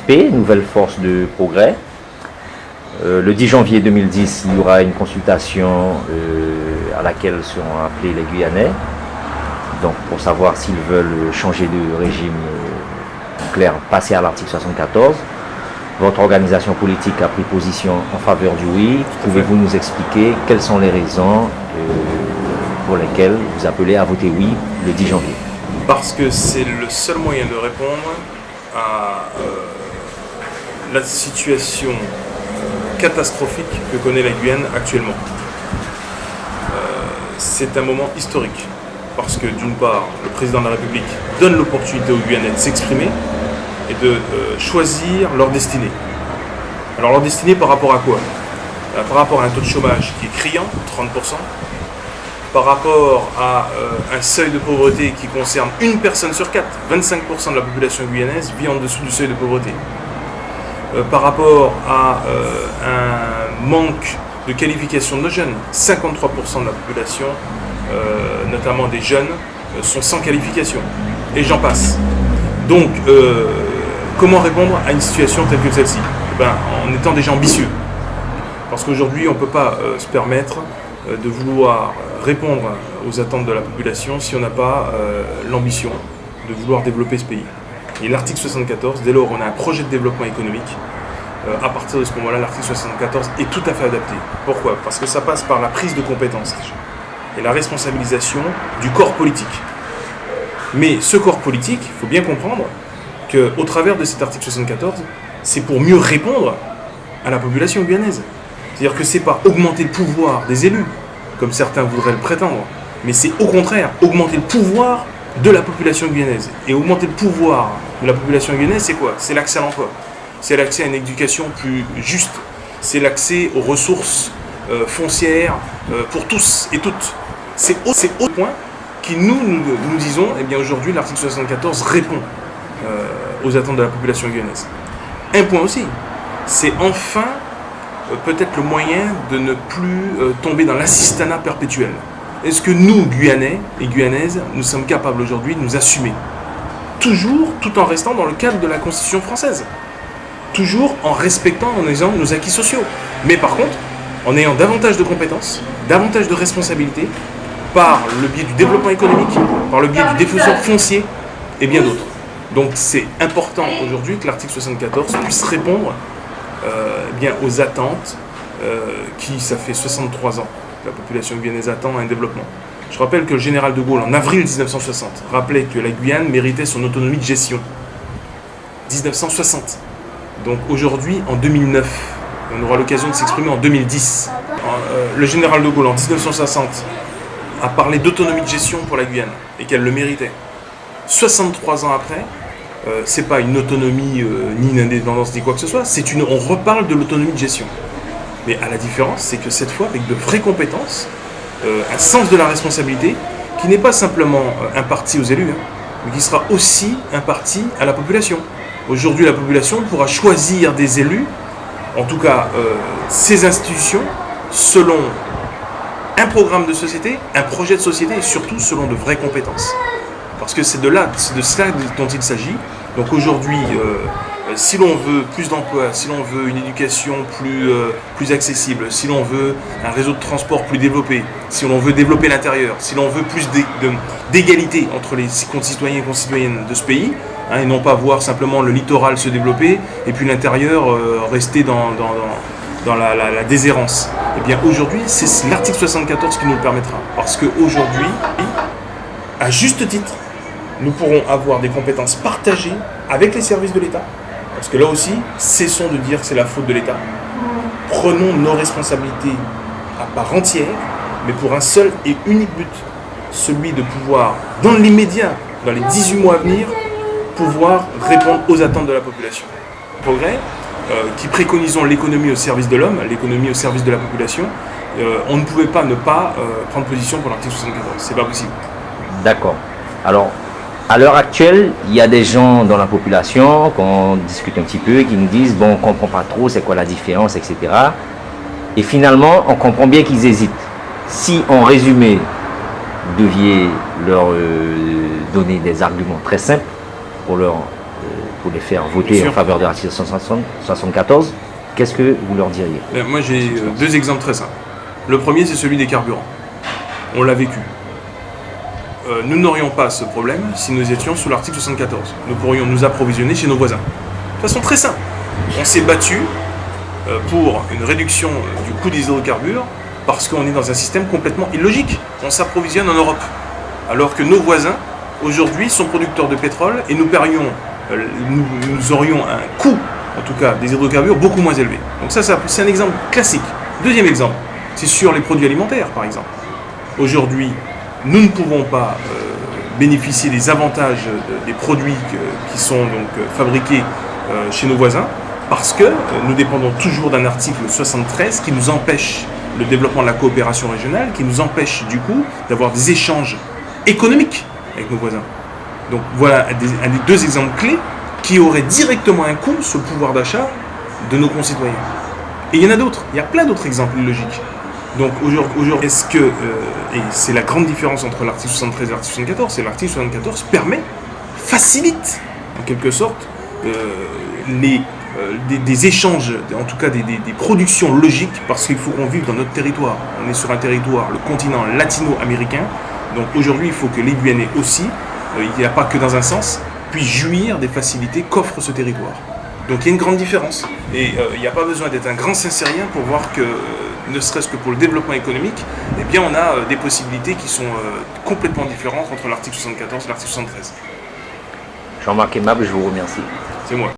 NFP, Nouvelle Force de Progrès. Le 10 janvier 2010, il y aura une consultation à laquelle seront appelés les Guyanais, donc pour savoir s'ils veulent changer de régime clair, passer à l'article 74. Votre organisation politique a pris position en faveur du oui. Pouvez-vous nous expliquer quelles sont les raisons pour lesquelles vous appelez à voter oui le 10 janvier? Parce que c'est le seul moyen de répondre à la situation catastrophique que connaît la Guyane actuellement. C'est un moment historique parce que d'une part, le président de la République donne l'opportunité aux Guyanais de s'exprimer et de choisir leur destinée. Alors leur destinée par rapport à quoi? Par rapport à un taux de chômage qui est criant, 30%, par rapport à un seuil de pauvreté qui concerne une personne sur 4, 25% de la population guyanaise vit en dessous du seuil de pauvreté. Par rapport à un manque de qualification de nos jeunes, 53% de la population, notamment des jeunes, sont sans qualification. Et j'en passe. Donc, comment répondre à une situation telle que celle-ci? En étant déjà ambitieux. Parce qu'aujourd'hui, on ne peut pas se permettre de vouloir répondre aux attentes de la population si on n'a pas l'ambition de vouloir développer ce pays. Et l'article 74, dès lors on a un projet de développement économique, à partir de ce moment-là, l'article 74 est tout à fait adapté. Pourquoi? Parce que ça passe par la prise de compétences et la responsabilisation du corps politique. Mais ce corps politique, il faut bien comprendre qu'au travers de cet article 74, c'est pour mieux répondre à la population guyanaise. C'est-à-dire que ce n'est pas augmenter le pouvoir des élus, comme certains voudraient le prétendre, mais c'est au contraire augmenter le pouvoir de la population guyanaise. Et augmenter le pouvoir de la population guyanaise, c'est quoi? C'est l'accès à l'emploi. C'est l'accès à une éducation plus juste. C'est l'accès aux ressources foncières pour tous et toutes. C'est au point qui nous disons, eh bien aujourd'hui, l'article 74 répond aux attentes de la population guyanaise. Un point aussi, c'est enfin peut-être le moyen de ne plus tomber dans l'assistanat perpétuel. Est-ce que nous, Guyanais et Guyanaises, nous sommes capables aujourd'hui de nous assumer? Toujours, tout en restant dans le cadre de la Constitution française. Toujours en respectant, en ayant nos acquis sociaux. Mais par contre, en ayant davantage de compétences, davantage de responsabilités, par le biais du développement économique, par le biais du diffusion foncier et bien d'autres. Donc c'est important aujourd'hui que l'article 74 puisse répondre bien aux attentes qui, ça fait 63 ans, la population guyanaise attend un développement. Je rappelle que le général de Gaulle, en avril 1960, rappelait que la Guyane méritait son autonomie de gestion. 1960. Donc aujourd'hui, en 2009, on aura l'occasion de s'exprimer en 2010. Le général de Gaulle, en 1960, a parlé d'autonomie de gestion pour la Guyane et qu'elle le méritait. 63 ans après, c'est pas une autonomie ni une indépendance ni quoi que ce soit, on reparle de l'autonomie de gestion. Mais à la différence, c'est que cette fois, avec de vraies compétences, un sens de la responsabilité, qui n'est pas simplement imparti aux élus, mais qui sera aussi imparti à la population. Aujourd'hui, la population pourra choisir des élus, en tout cas ces institutions, selon un programme de société, un projet de société et surtout selon de vraies compétences. Parce que c'est de cela dont il s'agit. Donc aujourd'hui, si l'on veut plus d'emplois, si l'on veut une éducation plus accessible, si l'on veut un réseau de transport plus développé, si l'on veut développer l'intérieur, si l'on veut plus d'égalité entre les concitoyens et concitoyennes de ce pays, et non pas voir simplement le littoral se développer et puis l'intérieur rester dans la déshérence. Eh bien aujourd'hui, c'est l'article 74 qui nous le permettra. Parce qu'aujourd'hui, à juste titre, nous pourrons avoir des compétences partagées avec les services de l'État. Parce que là aussi, cessons de dire que c'est la faute de l'État. Prenons nos responsabilités à part entière, mais pour un seul et unique but, celui de pouvoir, dans l'immédiat, dans les 18 mois à venir, pouvoir répondre aux attentes de la population. Progrès, qui préconisons l'économie au service de l'homme, l'économie au service de la population, on ne pouvait pas ne pas prendre position pour l'article 74. C'est pas possible. D'accord. Alors, à l'heure actuelle, il y a des gens dans la population, qu'on discute un petit peu, qui nous disent, bon, on ne comprend pas trop, c'est quoi la différence, etc. Et finalement, on comprend bien qu'ils hésitent. Si, en résumé, vous deviez leur donner des arguments très simples pour leur pour les faire voter en faveur de l'article 174, qu'est-ce que vous leur diriez? Moi j'ai deux exemples très simples. Le premier, c'est celui des carburants. On l'a vécu. Nous n'aurions pas ce problème si nous étions sous l'article 74. Nous pourrions nous approvisionner chez nos voisins. De façon très simple. On s'est battu pour une réduction du coût des hydrocarbures parce qu'on est dans un système complètement illogique. On s'approvisionne en Europe. Alors que nos voisins, aujourd'hui, sont producteurs de pétrole et nous aurions un coût, en tout cas, des hydrocarbures beaucoup moins élevé. Donc ça c'est un exemple classique. Deuxième exemple, c'est sur les produits alimentaires, par exemple. Aujourd'hui, nous ne pouvons pas bénéficier des avantages des produits qui sont donc fabriqués chez nos voisins parce que nous dépendons toujours d'un article 73 qui nous empêche le développement de la coopération régionale, qui nous empêche du coup d'avoir des échanges économiques avec nos voisins. Donc voilà un des deux exemples clés qui auraient directement un coût sur le pouvoir d'achat de nos concitoyens. Et il y en a d'autres, il y a plein d'autres exemples logiques. Donc aujourd'hui, est-ce que, et c'est la grande différence entre l'article 73 et l'article 74, c'est l'article 74 facilite en quelque sorte des échanges, en tout cas des productions logiques, parce qu'il faut qu'on vive dans notre territoire. On est sur un territoire, le continent latino-américain, donc aujourd'hui il faut que les Guyanais aussi, il n'y a pas que dans un sens, puissent jouir des facilités qu'offre ce territoire. Donc il y a une grande différence. Et il n'y a pas besoin d'être un grand Saint-Cyrien pour voir que, ne serait-ce que pour le développement économique, eh bien on a des possibilités qui sont complètement différentes entre l'article 74 et l'article 73. Jean-Marc Aimable, je vous remercie. C'est moi.